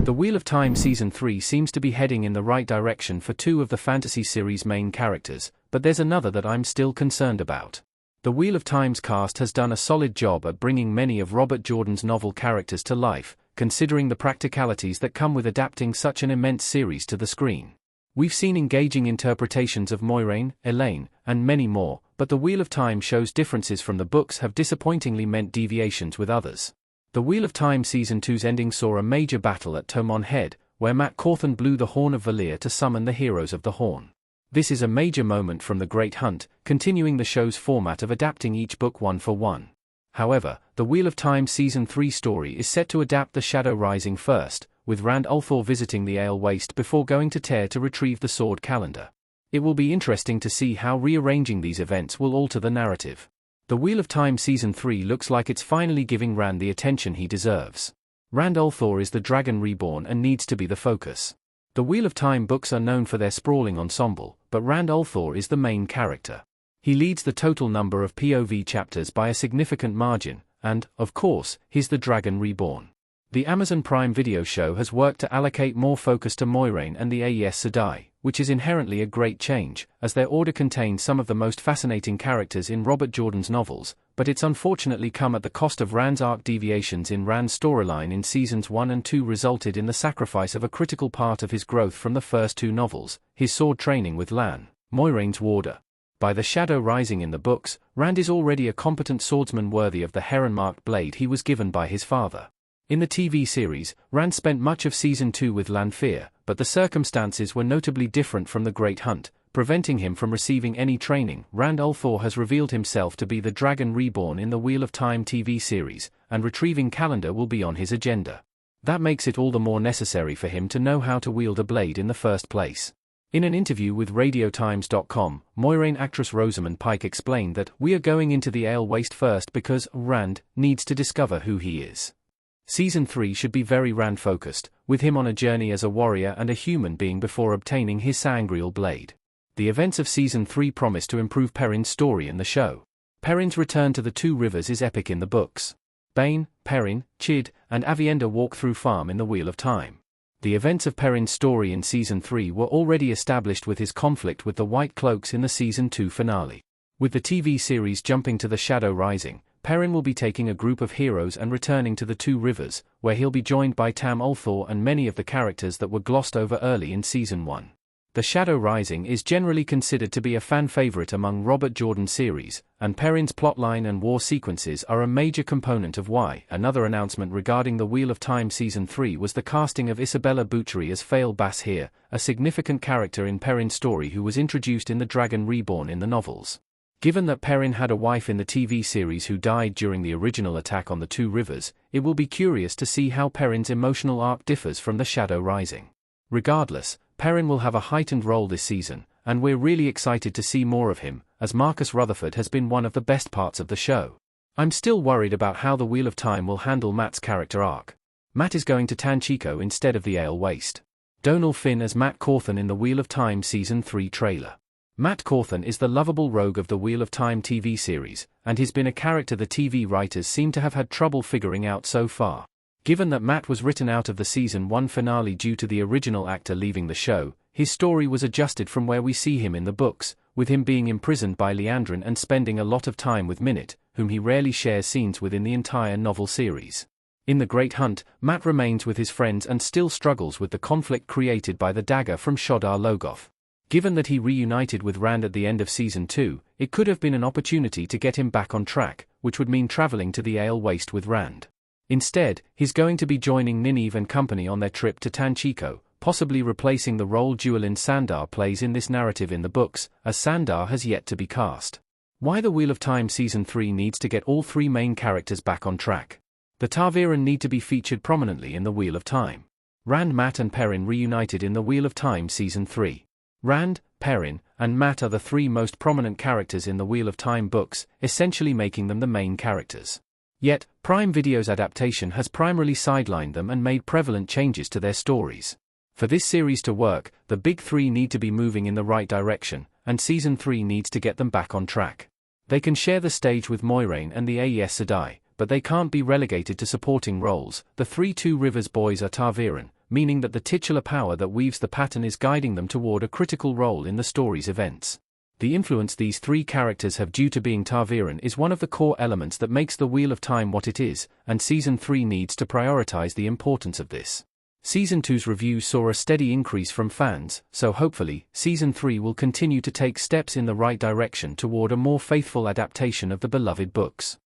The Wheel of Time Season 3 seems to be heading in the right direction for two of the fantasy series' main characters, but there's another that I'm still concerned about. The Wheel of Time's cast has done a solid job at bringing many of Robert Jordan's novel characters to life, considering the practicalities that come with adapting such an immense series to the screen. We've seen engaging interpretations of Moiraine, Elaine, and many more, but The Wheel of Time show's differences from the books have disappointingly meant deviations with others. The Wheel of Time Season 2's ending saw a major battle at Tomon Head, where Matt Cawthon blew the Horn of Valir to summon the Heroes of the Horn. This is a major moment from The Great Hunt, continuing the show's format of adapting each book one for one. However, The Wheel of Time Season 3 story is set to adapt The Shadow Rising first, with Rand al'Thor visiting the Ale Waste before going to Tear to retrieve the Sword Calendar. It will be interesting to see how rearranging these events will alter the narrative. The Wheel of Time Season 3 looks like it's finally giving Rand the attention he deserves. Rand al'Thor is the Dragon Reborn and needs to be the focus. The Wheel of Time books are known for their sprawling ensemble, but Rand al'Thor is the main character. He leads the total number of POV chapters by a significant margin, and, of course, he's the Dragon Reborn. The Amazon Prime Video show has worked to allocate more focus to Moiraine and the Aes Sedai, which is inherently a great change, as their order contains some of the most fascinating characters in Robert Jordan's novels, but it's unfortunately come at the cost of Rand's arc. Deviations in Rand's storyline in Seasons 1 and 2 resulted in the sacrifice of a critical part of his growth from the first two novels, his sword training with Lan, Moiraine's warder. By The Shadow Rising in the books, Rand is already a competent swordsman worthy of the heron-marked blade he was given by his father. In the TV series, Rand spent much of Season 2 with Lanfear, but the circumstances were notably different from The Great Hunt, preventing him from receiving any training. Rand al'Thor has revealed himself to be the Dragon Reborn in the Wheel of Time TV series, and retrieving Calendar will be on his agenda. That makes it all the more necessary for him to know how to wield a blade in the first place. In an interview with RadioTimes.com, Moiraine actress Rosamund Pike explained that, "We are going into the Ale Waste first because Rand needs to discover who he is." Season 3 should be very Rand-focused, with him on a journey as a warrior and a human being before obtaining his sangreal blade. The events of Season 3 promise to improve Perrin's story in the show. Perrin's return to the Two Rivers is epic in the books. Bane, Perrin, Chid, and Aviendha walk through Farm in the Wheel of Time. The events of Perrin's story in Season 3 were already established with his conflict with the White Cloaks in the Season 2 finale. With the TV series jumping to The Shadow Rising, Perrin will be taking a group of heroes and returning to the Two Rivers, where he'll be joined by Tam al'Thor and many of the characters that were glossed over early in Season 1. The Shadow Rising is generally considered to be a fan favorite among Robert Jordan series, and Perrin's plotline and war sequences are a major component of why. Another announcement regarding The Wheel of Time Season 3 was the casting of Isabella Butchery as Fail Basheer, a significant character in Perrin's story who was introduced in The Dragon Reborn in the novels. Given that Perrin had a wife in the TV series who died during the original attack on the Two Rivers, it will be curious to see how Perrin's emotional arc differs from The Shadow Rising. Regardless, Perrin will have a heightened role this season, and we're really excited to see more of him, as Marcus Rutherford has been one of the best parts of the show. I'm still worried about how The Wheel of Time will handle Matt's character arc. Matt is going to Tanchico instead of the Ale Waste. Donal Finn as Matt Cawthon in the Wheel of Time Season 3 trailer. Matt Cawthon is the lovable rogue of the Wheel of Time TV series, and he's been a character the TV writers seem to have had trouble figuring out so far. Given that Matt was written out of the Season 1 finale due to the original actor leaving the show, his story was adjusted from where we see him in the books, with him being imprisoned by Liandrin and spending a lot of time with Minute, whom he rarely shares scenes with in the entire novel series. In The Great Hunt, Matt remains with his friends and still struggles with the conflict created by the dagger from Shodar Logoth. Given that he reunited with Rand at the end of Season 2, it could have been an opportunity to get him back on track, which would mean traveling to the Ale Waste with Rand. Instead, he's going to be joining Nynaeve and company on their trip to Tanchico, possibly replacing the role Duelin Sandar plays in this narrative in the books, as Sandar has yet to be cast. Why The Wheel of Time Season 3 needs to get all three main characters back on track. The Ta'veren need to be featured prominently in the Wheel of Time. Rand, Matt and Perrin reunited in the Wheel of Time Season 3. Rand, Perrin, and Matt are the three most prominent characters in the Wheel of Time books, essentially making them the main characters. Yet, Prime Video's adaptation has primarily sidelined them and made prevalent changes to their stories. For this series to work, the big three need to be moving in the right direction, and Season 3 needs to get them back on track. They can share the stage with Moiraine and the Aes Sedai, but they can't be relegated to supporting roles. The three Two Rivers boys are Ta'veren, meaning that the titular power that weaves the pattern is guiding them toward a critical role in the story's events. The influence these three characters have due to being ta'veren is one of the core elements that makes the Wheel of Time what it is, and Season 3 needs to prioritize the importance of this. Season 2's reviews saw a steady increase from fans, so hopefully, Season 3 will continue to take steps in the right direction toward a more faithful adaptation of the beloved books.